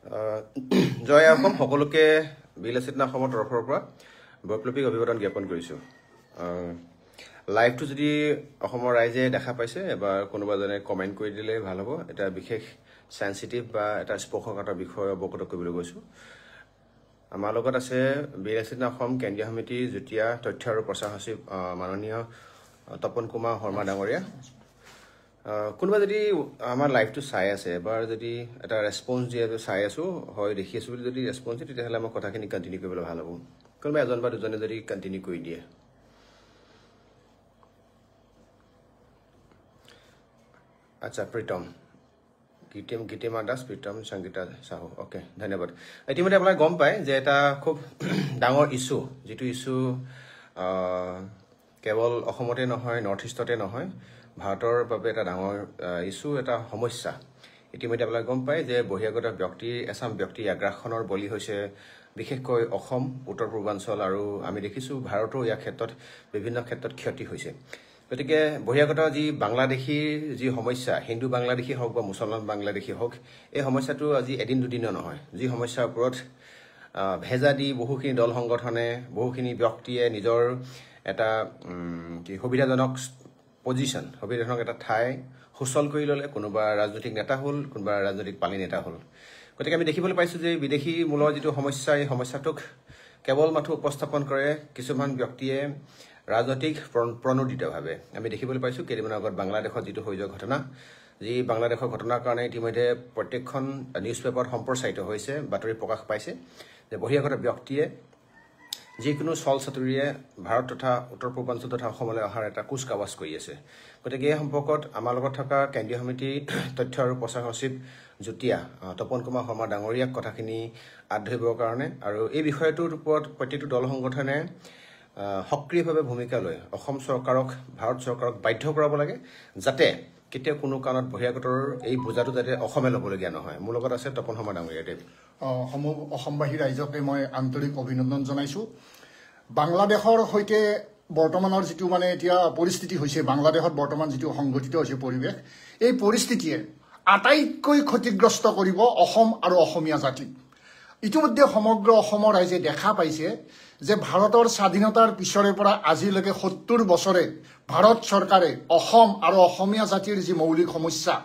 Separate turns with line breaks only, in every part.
জয় অসম সকলোকে বিলাসিতা অসমৰ তৰফৰ পৰা বৈপ্লৱিক অভিবাদন জ্ঞাপন কৰিছোঁ। লাইভটো যদি অসমৰ ৰাইজে দেখা পাইছে এবাৰ কোনোবাজনে কমেণ্ট কৰি দিলে ভাল হ'ব। এটা বিশেষ সেন্সিটিভ বা এটা স্পৰ্শকাতৰ বিষয় অৱগত কৰিবলৈ গৈছোঁ। আমাৰ লগত আছে বিলাসিতা অসম কেন্দ্ৰীয় সমিতিৰ যুটীয়া তথ্য আৰু প্ৰচাৰ সচিব মাননীয় তপন কুমাৰ শৰ্মা ডাঙৰীয়া। কোনোবা যদি আমাৰ লাইভটো চাই আছে এবাৰ যদি এটা ৰেছপন্স দিয়ে চাই আছোঁ হয় দেখি আছোঁ বুলি যদি ৰেছপন্স দিয়ে তেতিয়াহ'লে আমাৰ কথাখিনি কণ্টিনিউ কৰিবলৈ ভাল হ'ব। কোনোবা এজন বা দুজনে যদি কণ্টিনিউ কৰি দিয়ে। আচ্ছা, প্ৰীতম গীতিমা দাস, প্ৰীতম সংগীতা চাহু, অ'কে, ধন্যবাদ। ইতিমধ্যে আপোনালোকে গম পায় যে এটা খুব ডাঙৰ ইছ্যু, যিটো ইছ্যু কেৱল অসমতে নহয়, নৰ্থ ইষ্টতে নহয়, ভাৰতৰ বাবে এটা ডাঙৰ ইছ্যু, এটা সমস্যা। ইতিমধ্যে আপোনালোকে গম পায় যে বহিৰাগত এছাম ব্যক্তি আগ্ৰাসনৰ বলি হৈছে বিশেষকৈ অসম, উত্তৰ পূৰ্বাঞ্চল, আৰু আমি দেখিছোঁ ভাৰতো ইয়াৰ ক্ষেত্ৰত বিভিন্ন ক্ষেত্ৰত ক্ষতি হৈছে। গতিকে বহিৰাগত যি বাংলাদেশীৰ যি সমস্যা, হিন্দু বাংলাদেশী হওক বা মুছলমান বাংলাদেশী হওক, এই সমস্যাটো আজি এদিন দুদিনৰ নহয়। যি সমস্যাৰ ওপৰত ভেজা দি বহুখিনি দল সংগঠনে, বহুখিনি ব্যক্তিয়ে নিজৰ এটা সুবিধাজনক পজিশ্যন, সুবিধাজনক এটা ঠাই সুচল কৰি ল'লে। কোনোবা ৰাজনৈতিক নেতা হ'ল, কোনোবা ৰাজনৈতিক পালি নেতা হ'ল। গতিকে আমি দেখিবলৈ পাইছোঁ যে বিদেশী মূলৰ যিটো সমস্যা, এই সমস্যাটোক কেৱল মাথো উপস্থাপন কৰে কিছুমান ব্যক্তিয়ে ৰাজনৈতিক প্ৰণোদিতভাৱে। আমি দেখিবলৈ পাইছোঁ কেইদিনমানৰ আগত বাংলাদেশত যিটো হৈ যোৱা ঘটনা, যি বাংলাদেশৰ ঘটনাৰ কাৰণে ইতিমধ্যে প্ৰত্যেকখন নিউজ পেপাৰত সম্প্ৰচাৰিত হৈছে, বাতৰি প্ৰকাশ পাইছে যে বহিৰাগত ব্যক্তিয়ে যিকোনো চল চাতুৰিয়ে ভাৰত তথা উত্তৰ পূৰ্বাঞ্চল তথা অসমলৈ অহাৰ এটা কুচকাৱাজ কৰি আছে। গতিকে এই সম্পৰ্কত আমাৰ লগত থকা কেন্দ্ৰীয় সমিতি তথ্য আৰু প্ৰচাৰ সচিব যুটীয়া তপন কুমাৰ শৰ্মা ডাঙৰীয়াক কথাখিনি ধৰিবৰ কাৰণে আৰু এই বিষয়টোৰ ওপৰত প্ৰত্যেকটো দল সংগঠনে সক্ৰিয়ভাৱে ভূমিকা লৈ অসম চৰকাৰক, ভাৰত চৰকাৰক বাধ্য কৰাব লাগে যাতে কেতিয়াও কোনো কাৰণত বহিৰাগতৰ এই বোজাটো যাতে অসমে ল'বলগীয়া নহয়। মোৰ লগত আছে তপন শৰ্মা ডাঙৰীয়া। দেৱ
অসমবাসী ৰাইজকে মই আন্তৰিক অভিনন্দন জনাইছোঁ। বাংলাদেশৰ সৈতে বৰ্তমানৰ যিটো এতিয়া পৰিস্থিতি হৈছে, বাংলাদেশত বৰ্তমান যিটো সংঘটিত হৈছে পৰিৱেশ, এই পৰিস্থিতিয়ে আটাইতকৈ ক্ষতিগ্ৰস্ত কৰিব অসম আৰু অসমীয়া জাতিক। ইতিমধ্যে সমগ্ৰ অসমৰ ৰাইজে দেখা পাইছে যে ভাৰতৰ স্বাধীনতাৰ পিছৰে পৰা আজিলৈকে ৭০ বছৰে ভাৰত চৰকাৰে অসম আৰু অসমীয়া জাতিৰ যি মৌলিক সমস্যা,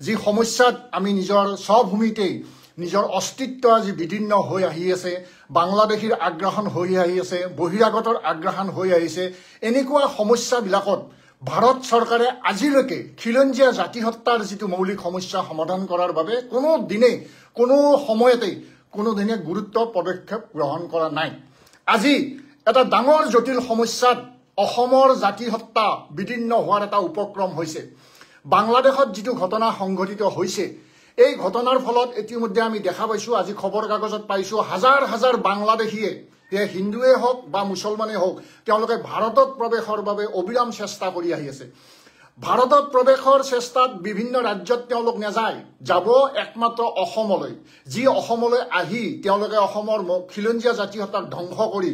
যি সমস্যাত আমি নিজৰ স্বভূমিতেই নিজৰ অস্তিত্ব আজি বিদীৰ্ণ হৈ আহি আছে, বাংলাদেশীৰ আগ্ৰাসন হৈ আহি আছে, বহিৰাগতৰ আগ্ৰাসন হৈ আহিছে, এনেকুৱা সমস্যাবিলাকত ভাৰত চৰকাৰে আজিলৈকে খিলঞ্জীয়া জাতি হত্যাৰ যিটো মৌলিক সমস্যা সমাধান কৰাৰ বাবে কোনো দিনে, কোনো সময়তে কোনোদিনে গুৰুত্ব পদক্ষেপ গ্ৰহণ কৰা নাই। আজি এটা ডাঙৰ জটিল সমস্যাত অসমৰ জাতি হত্যা বিদীৰ্ণ হোৱাৰ এটা উপক্ৰম হৈছে। বাংলাদেশত যিটো ঘটনা সংঘটিত হৈছে, এই ঘটনাৰ ফলত ইতিমধ্যে আমি দেখা পাইছোঁ, আজি খবৰ কাগজত পাইছোঁ, হাজাৰ হাজাৰ বাংলাদেশীয়ে, হিন্দুৱে হওক বা মুছলমানেই হওক, তেওঁলোকে ভাৰতত প্ৰৱেশৰ বাবে অবিৰাম চেষ্টা কৰি আহি আছে। ভাৰতত প্ৰৱেশৰ চেষ্টাত বিভিন্ন ৰাজ্যত তেওঁলোক নাযায়, যাব একমাত্ৰ অসমলৈ। যি অসমলৈ আহি তেওঁলোকে অসমৰ খিলঞ্জীয়া জাতি হত্যাক ধ্বংস কৰি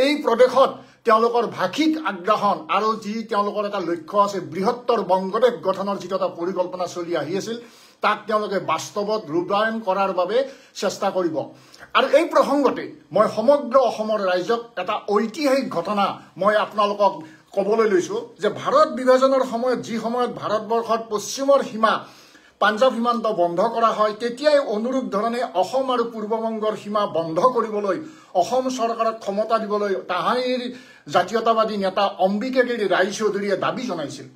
এই প্ৰদেশত তেওঁলোকৰ ভাষিক আগ্ৰাসন আৰু যি তেওঁলোকৰ এটা লক্ষ্য আছে, বৃহত্তৰ বংগদেশ গঠনৰ যিটো এটা পৰিকল্পনা চলি আহি আছিল, তাক তেওঁলোকে বাস্তৱত ৰূপায়ণ কৰাৰ বাবে চেষ্টা কৰিব। আৰু এই প্ৰসংগতে মই সমগ্ৰ অসমৰ ৰাইজক এটা ঐতিহাসিক ঘটনা মই আপোনালোকক ক'বলৈ লৈছোঁ যে ভাৰত বিভাজনৰ সময়ত, যি সময়ত ভাৰতবৰ্ষত পশ্চিমৰ সীমা পাঞ্জাৱ সীমান্ত বন্ধ কৰা হয়, তেতিয়াই অনুৰূপ ধৰণে অসম আৰু পূৰ্ববংগৰ সীমা বন্ধ কৰিবলৈ অসম চৰকাৰক ক্ষমতা দিবলৈ তাহানিৰ জাতীয়তাবাদী নেতা অম্বিকাগিৰি ৰায়চৌধুৰীয়ে দাবী জনাইছিল।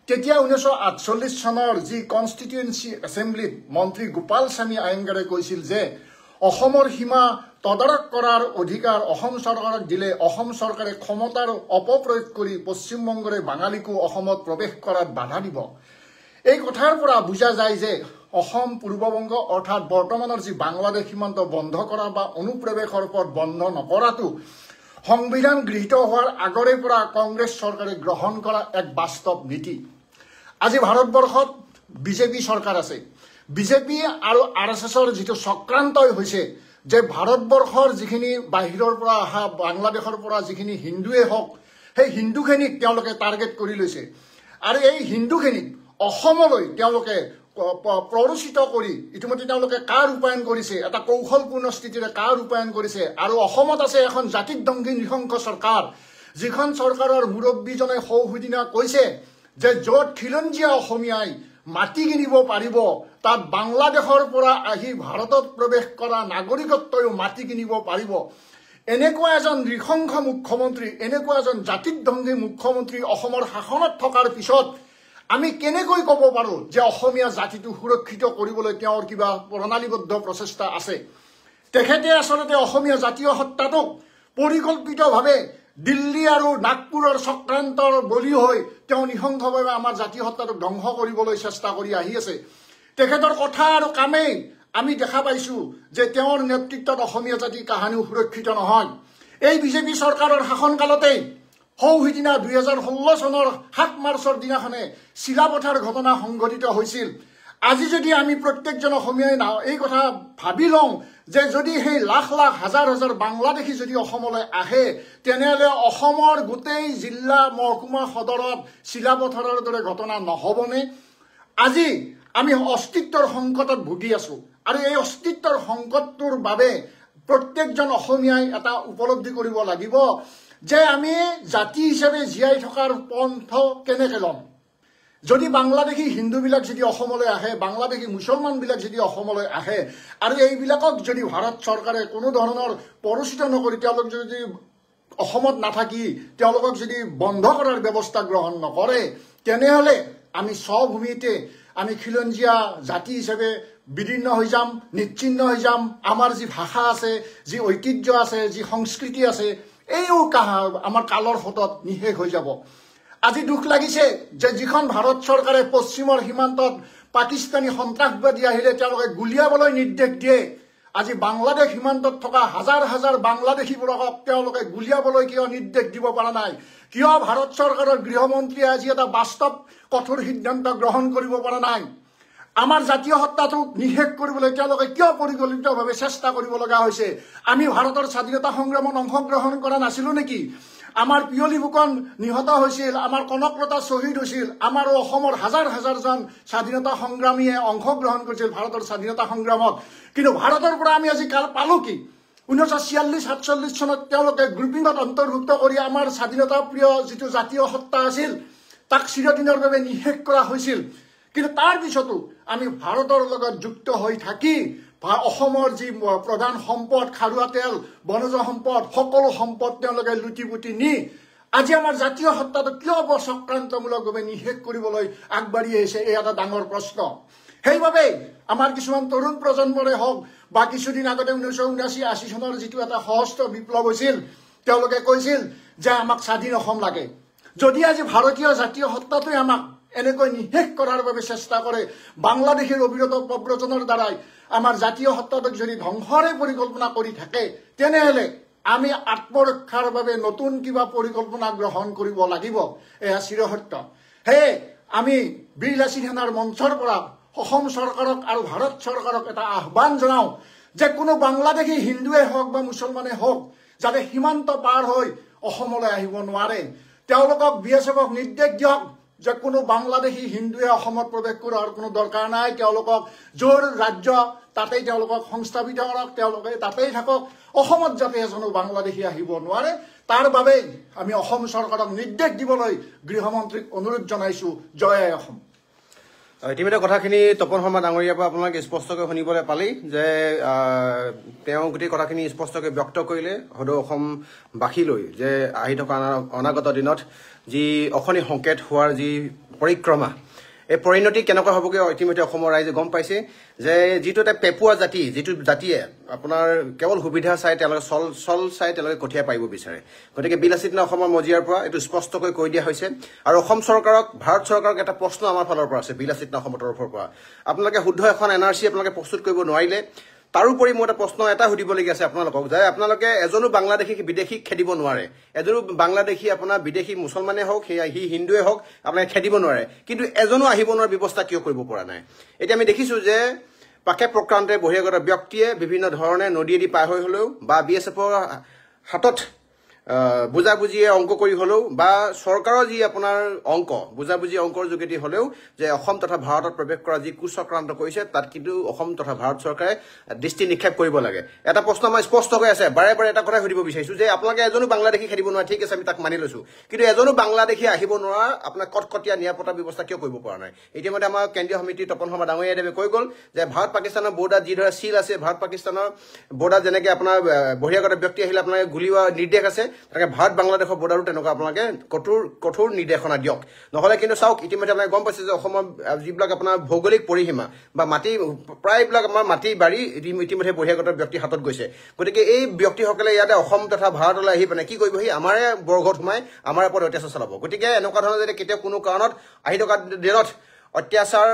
তেতিয়া 1948 চনৰ যি কনষ্টিটুৱেঞ্চি এছেম্বলিত মন্ত্ৰী গোপাল স্বামী আয়েংগাৰে কৈছিল যে অসমৰ সীমা তদাৰক কৰাৰ অধিকাৰ অসম চৰকাৰক দিলে অসম চৰকাৰে ক্ষমতাৰ অপপ্ৰয়োগ কৰি পশ্চিমবংগৰে বাঙালীকো অসমত প্ৰৱেশ কৰাত বাধা দিব। এই কথাৰ পৰা বুজা যায় যে অসম পূৰ্ববংগ অৰ্থাৎ বৰ্তমানৰ যি বাংলাদেশ সীমান্ত বন্ধ কৰা বা অনুপ্ৰৱেশৰ পথ বন্ধ নকৰাটো সংবিধান গৃহীত হোৱাৰ আগৰে পৰা কংগ্ৰেছ চৰকাৰে গ্ৰহণ কৰা এক বাস্তৱ নীতি। আজি ভাৰতবৰ্ষত বিজেপি চৰকাৰ আছে। বিজেপি আৰু RSSৰ যিটো চক্ৰান্তই হৈছে যে ভাৰতবৰ্ষৰ যিখিনি বাহিৰৰ পৰা অহা, বাংলাদেশৰ পৰা যিখিনি হিন্দুৱে হওক, সেই হিন্দুখিনিক তেওঁলোকে টাৰ্গেট কৰি লৈছে আৰু এই হিন্দুখিনিক অসমলৈ তেওঁলোকে প্ৰৰোচিত কৰি ইতিমধ্যে তেওঁলোকে কাৰ ৰূপায়ণ কৰিছে এটা কৌশলপূৰ্ণ স্থিতিৰে কাৰ ৰূপায়ণ কৰিছে আৰু অসমত আছে এখন জাতিক দংগী নৃশংস চৰকাৰ যিখন চৰকাৰৰ মুৰব্বীজনে সৌসিদিনা কৈছে যে য'ত খিলঞ্জীয়া অসমীয়াই মাটি কিনিব পাৰিব তাত বাংলাদেশৰ পৰা আহি ভাৰতত প্ৰৱেশ কৰা নাগৰিকত্বয়ো মাটি কিনিব পাৰিব এনেকুৱা এজন নৃশংস মুখ্যমন্ত্ৰী এনেকুৱা এজন জাতিক দংগী মুখ্যমন্ত্ৰী অসমৰ শাসনত থকাৰ পিছত আমি কেনেকৈ ক'ব পাৰোঁ যে অসমীয়া জাতিটো সুৰক্ষিত কৰিবলৈ তেওঁৰ কিবা প্ৰণালীবদ্ধ প্ৰচেষ্টা আছে তেখেতে আচলতে অসমীয়া জাতীয় সত্তাটোক পৰিকল্পিতভাৱে দিল্লী আৰু নাগপুৰৰ চক্ৰান্তৰ বলি হৈ তেওঁ নৃশংসভাৱে আমাৰ জাতীয় সত্তাটোক ধ্বংস কৰিবলৈ চেষ্টা কৰি আহি আছে তেখেতৰ কথা আৰু কামেই আমি দেখা পাইছোঁ যে তেওঁৰ নেতৃত্বত অসমীয়া জাতিৰ কাহানিও সুৰক্ষিত নহয় এই বিজেপি চৰকাৰৰ শাসনকালতেই সৌসিদিনা 2016 চনৰ 7 মাৰ্চৰ দিনাখনে চিলাপথাৰ ঘটনা সংঘটিত হৈছিল আজি যদি আমি প্ৰত্যেকজন অসমীয়াই এই কথা ভাবি লওঁ যে যদি সেই লাখ লাখ হাজাৰ হাজাৰ বাংলাদেশী যদি অসমলৈ আহে তেনেহ'লে অসমৰ গোটেই জিলা মহকুমা সদৰত চিলাপথাৰৰ দৰে ঘটনা নহ'বনে আজি আমি অস্তিত্বৰ সংকটত ভুগি আছোঁ আৰু এই অস্তিত্বৰ সংকটটোৰ বাবে প্ৰত্যেকজন অসমীয়াই এটা উপলব্ধি কৰিব লাগিব যে আমি জাতি হিচাপে জীয়াই থকাৰ পন্থ কেনেকৈ ল'ম যদি বাংলাদেশী হিন্দুবিলাক যদি অসমলৈ আহে বাংলাদেশী মুছলমানবিলাক যদি অসমলৈ আহে আৰু এইবিলাকক যদি ভাৰত চৰকাৰে কোনো ধৰণৰ প্ৰৰোচিত নকৰি তেওঁলোক যদি অসমত নাথাকি তেওঁলোকক যদি বন্ধ কৰাৰ ব্যৱস্থা গ্ৰহণ নকৰে তেনেহ'লে আমি স্বভূমিতে আমি খিলঞ্জীয়া জাতি হিচাপে বিদীৰ্ণ হৈ যাম নিশ্চিন্ন হৈ যাম আমাৰ যি ভাষা আছে যি ঐতিহ্য আছে যি সংস্কৃতি আছে এইও আমাৰ কালৰ ফটত নিশেষ হৈ যাব আজি দুখ লাগিছে যে যিখন ভাৰত চৰকাৰে পশ্চিমৰ সীমান্তত পাকিস্তানী সন্ত্ৰাসবাদী আহিলে তেওঁলোকে গুলিয়াবলৈ নিৰ্দেশ দিয়ে আজি বাংলাদেশ সীমান্তত থকা হাজাৰ হাজাৰ বাংলাদেশীবোৰক তেওঁলোকে গুলিয়াবলৈ কিয় নিৰ্দেশ দিব পৰা নাই কিয় ভাৰত চৰকাৰৰ গৃহমন্ত্ৰীয়ে আজি এটা বাস্তৱ কঠোৰ সিদ্ধান্ত গ্ৰহণ কৰিব পৰা নাই আমাৰ জাতীয় সত্তাটোক নিষেধ কৰিবলৈ তেওঁলোকে কিয় পৰিকল্পিতভাৱে চেষ্টা কৰিব লগা হৈছে আমি ভাৰতৰ স্বাধীনতা সংগ্ৰামত অংশগ্ৰহণ কৰা নাছিলোঁ নেকি আমাৰ পিয়লি ফুকন নিহত হৈছিল আমাৰ কনকলতা শ্বহীদ হৈছিল আমাৰ অসমৰ হাজাৰ হাজাৰজন স্বাধীনতা সংগ্ৰামীয়ে অংশগ্ৰহণ কৰিছিল ভাৰতৰ স্বাধীনতা সংগ্ৰামত কিন্তু ভাৰতৰ পৰা আমি আজি কাল পালোঁ কি 1946-47 চনত তেওঁলোকে গ্ৰুপিঙত অন্তৰ্ভুক্ত কৰি আমাৰ স্বাধীনতা প্ৰিয় যিটো জাতীয় সত্তা আছিল তাক চিৰদিনৰ বাবে নিষেধ কৰা হৈছিল কিন্তু তাৰ পিছতো আমি ভাৰতৰ লগত যুক্ত হৈ থাকি অসমৰ যি প্ৰধান সম্পদ খাৰুৱা তেল বনজ সম্পদ সকলো সম্পদ তেওঁলোকে লুটি পুটি নি আজি আমাৰ জাতীয় সত্তাটো কিয় চক্ৰান্তমূলকভাৱে নিষেধ কৰিবলৈ আগবাঢ়ি আহিছে এই এটা ডাঙৰ প্ৰশ্ন সেইবাবে আমাৰ কিছুমান তৰুণ প্ৰজন্মৰে হওক বা কিছুদিন আগতে 1979-80 চনৰ যিটো এটা সহস্ৰ বিপ্লৱ হৈছিল তেওঁলোকে কৈছিল যে আমাক স্বাধীন অসম লাগে যদি আজি ভাৰতীয় জাতীয় সত্তাটোৱে আমাক এনেকৈ নিষেধ কৰাৰ বাবে চেষ্টা কৰে বাংলাদেশৰ অবিৰত প্ৰব্ৰজনৰ দ্বাৰাই আমাৰ জাতীয় সত্তাটোক যদি ধ্বংসৰে পৰিকল্পনা কৰি থাকে তেনেহ'লে আমি আত্মৰক্ষাৰ বাবে নতুন কিবা পৰিকল্পনা গ্ৰহণ কৰিব লাগিব এয়া চিৰসত্য হে আমি বীৰ লাচিত সেনাৰ মঞ্চৰ পৰা অসম চৰকাৰক আৰু ভাৰত চৰকাৰক এটা আহ্বান জনাওঁ যে কোনো বাংলাদেশী হিন্দুৱে হওক বা মুছলমানে হওক যাতে সীমান্ত পাৰ হৈ অসমলৈ আহিব নোৱাৰে তেওঁলোকক BSFক নিৰ্দেশ দিয়ক যে কোনো বাংলাদেশী হিন্দুৱে অসমত প্ৰৱেশ কৰাৰ কোনো দৰকাৰ নাই তেওঁলোকক যোৰ ৰাজ্য তাতেই তেওঁলোকক সংস্থাপিত কৰক তেওঁলোকে তাতেই থাকক অসমত যাতে এজনো বাংলাদেশী আহিব নোৱাৰে তাৰ বাবে আমি অসম চৰকাৰক নিৰ্দেশ দিবলৈ গৃহমন্ত্ৰীক অনুৰোধ জনাইছোঁ জয় অসম
ইতিমধ্যে কথাখিনি তপন শৰ্মা ডাঙৰীয়াৰ পৰা আপোনালোকে স্পষ্টকৈ শুনিবলৈ পালেই যে তেওঁ গোটেই কথাখিনি স্পষ্টকৈ ব্যক্ত কৰিলে সদৌ অসমবাসীলৈ যে আহি থকা অনাগত দিনত যি অশনি সংকেত হোৱাৰ যি পৰিক্ৰমা এই পৰিণতি কেনেকুৱা হ'বগৈ ইতিমধ্যে অসমৰ ৰাইজে গম পাইছে যে যিটো এটা পেপুৱা জাতি যিটো জাতিয়ে আপোনাৰ কেৱল সুবিধা চাই তেওঁলোকে চল চাই তেওঁলোকে কঠীয়া পাৰিব বিচাৰে গতিকে বীৰ লাচিত সেনা অসমৰ মজিয়াৰ পৰা এইটো স্পষ্টকৈ কৈ দিয়া হৈছে আৰু অসম চৰকাৰক ভাৰত চৰকাৰক এটা প্ৰশ্ন আমাৰ ফালৰ পৰা আছে বীৰ লাচিত সেনা অসমৰ তৰফৰ পৰা আপোনালোকে শুদ্ধ এখন NRC আপোনালোকে প্ৰস্তুত কৰিব নোৱাৰিলে তাৰোপৰি মোৰ এটা প্ৰশ্ন এটা সুধিবলগীয়া আছে আপোনালোকক যে আপোনালোকে এজনো বাংলাদেশী বিদেশীক খেদিব নোৱাৰে এজনো বাংলাদেশী আপোনাৰ বিদেশী মুছলমানে হওক সি হিন্দুৱে হওক আপোনালোকে খেদিব নোৱাৰে কিন্তু এজনো আহিব নোৱাৰা ব্যৱস্থা কিয় কৰিব পৰা নাই এতিয়া আমি দেখিছোঁ যে পাকে প্ৰক্ৰান্তে বহিৰাগত ব্যক্তিয়ে বিভিন্ন ধৰণে নদীয়েদি পাৰ হৈ হ'লেও বা BSFৰ হাতত বুজাবুজিয়ে অংক কৰি হলেও বা চৰকাৰৰ যি আপোনাৰ অংক বুজাবুজি অংকৰ যোগেদি হলেও যে অসম তথা ভাৰতত প্ৰৱেশ কৰা যি কুচক্ৰান্ত কৰিছে তাত কিন্তু অসম তথা ভাৰত চৰকাৰে দৃষ্টি নিক্ষেপ কৰিব লাগে এটা প্ৰশ্ন মই স্পষ্ট হৈ আছে বাৰে বাৰে এটা কথা সুধিব বিচাৰিছো যে আপোনালোকে এজনো বাংলাদেশী খেলিব নোৱাৰে ঠিক আছে আমি তাক মানি লৈছো কিন্তু এজনো বাংলাদেশী আহিব নোৱাৰা আপোনাৰ কটকটীয়া নিৰাপত্তা ব্যৱস্থা কিয় কৰিব পৰা নাই ইতিমধ্যে আমাৰ কেন্দ্ৰীয় সমিতিৰ তপন শৰ্মা ডাঙৰীয়াদেৱে কৈ গ'ল যে ভাৰত পাকিস্তানৰ বৰ্ডাৰ যিদৰে চিল আছে ভাৰত পাকিস্তানৰ বৰ্ডাৰ যেনেকৈ আপোনাৰ বহিৰাগত ব্যক্তি আহিলে আপোনালোকে গুলিওৱা নিৰ্দেশ আছে তেনেকৈ ভাৰত বাংলাদেশৰ বৰ্ডাৰো তেনেকুৱা আপোনালোকে কঠোৰ নিৰ্দেশনা দিয়ক নহ'লে কিন্তু চাওক ইতিমধ্যে আপোনালোকে গম পাইছে যে অসমৰ যিবিলাক আপোনাৰ ভৌগোলিক পৰিসীমা বা মাটি প্ৰায়বিলাক আমাৰ মাটি বাৰী ইতিমধ্যে বহিৰাগত ব্যক্তিৰ হাতত গৈছে গতিকে এই ব্যক্তিসকলে ইয়াতে অসম তথা ভাৰতলৈ আহি পিনে কি কৰিবহি আমাৰে বৰঘৰত সোমাই আমাৰ ওপৰত অত্যাচাৰ চলাব গতিকে এনেকুৱা ধৰণৰ যদি কেতিয়াও কোনো কাৰণত আহি থকা দিনত অত্যাচাৰ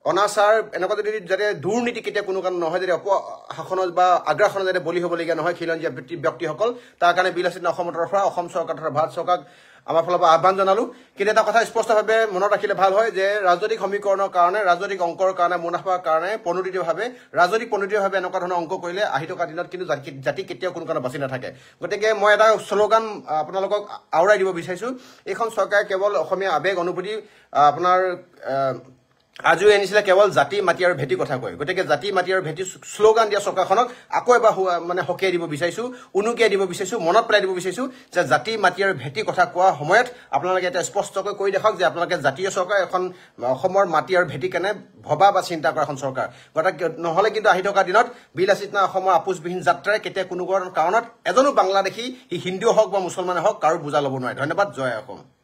অনাচাৰ এনেকুৱা যদি যাতে দুৰ্নীতি কেতিয়া কোনো কাৰণ নহয় যদি অপশাসনত বা আগ্ৰাসনত যাতে বলি হ'বলগীয়া নহয় খিলঞ্জীয়া ব্যক্তিসকল তাৰ কাৰণে বিলাসিত অসমৰ তৰফৰ পৰা অসম চৰকাৰ তথা ভাৰত চৰকাৰক আমাৰ ফালৰ পৰা আহ্বান জনালো কিন্তু এটা কথা স্পষ্টভাৱে মনত ৰাখিলে ভাল হয় যে ৰাজনৈতিক সমীকৰণৰ কাৰণে ৰাজনৈতিক অংকৰ কাৰণে মুনাফাৰ কাৰণে প্ৰণোদিতভাৱে এনেকুৱা ধৰণৰ অংক কৰিলে আহি থকা দিনত কিন্তু জাতি কেতিয়াও কোনো কাৰণে বাচি নাথাকে গতিকে মই এটা শ্লোগান আপোনালোকক আওৰাই দিব বিচাৰিছো এইখন চৰকাৰে কেৱল অসমীয়া আৱেগ অনুভূতি আপোনাৰ আজৰি আনিছিলে কেৱল জাতি মাটি আৰু ভেটি কথা কয় গতিকে জাতি মাটি আৰু ভেটি শ্লোগান দিয়া চৰকাৰখনক আকৌ এবাৰ মানে হকিয়াই দিব বিচাৰিছো উনুকিয়াই দিব বিচাৰিছো মনত পেলাই দিব বিচাৰিছো যে জাতি মাটি আৰু ভেটি কথা কোৱা সময়ত আপোনালোকে এটা স্পষ্টকৈ কৈ দেখাওক যে আপোনালোকে জাতীয় চৰকাৰ এখন অসমৰ মাটি আৰু ভেটি কেনে ভবা বা চিন্তা কৰা এখন চৰকাৰ গতিকে নহ'লে কিন্তু আহি থকা দিনত বিলাসিত অসমৰ আপোচবিহীন যাত্ৰাৰে কেতিয়া কোনো কাৰণত এজনো বাংলাদেশী ই হিন্দু হওক বা মুছলমানে হওক কাৰো বুজা ল'ব নোৱাৰে ধন্যবাদ জয় অসম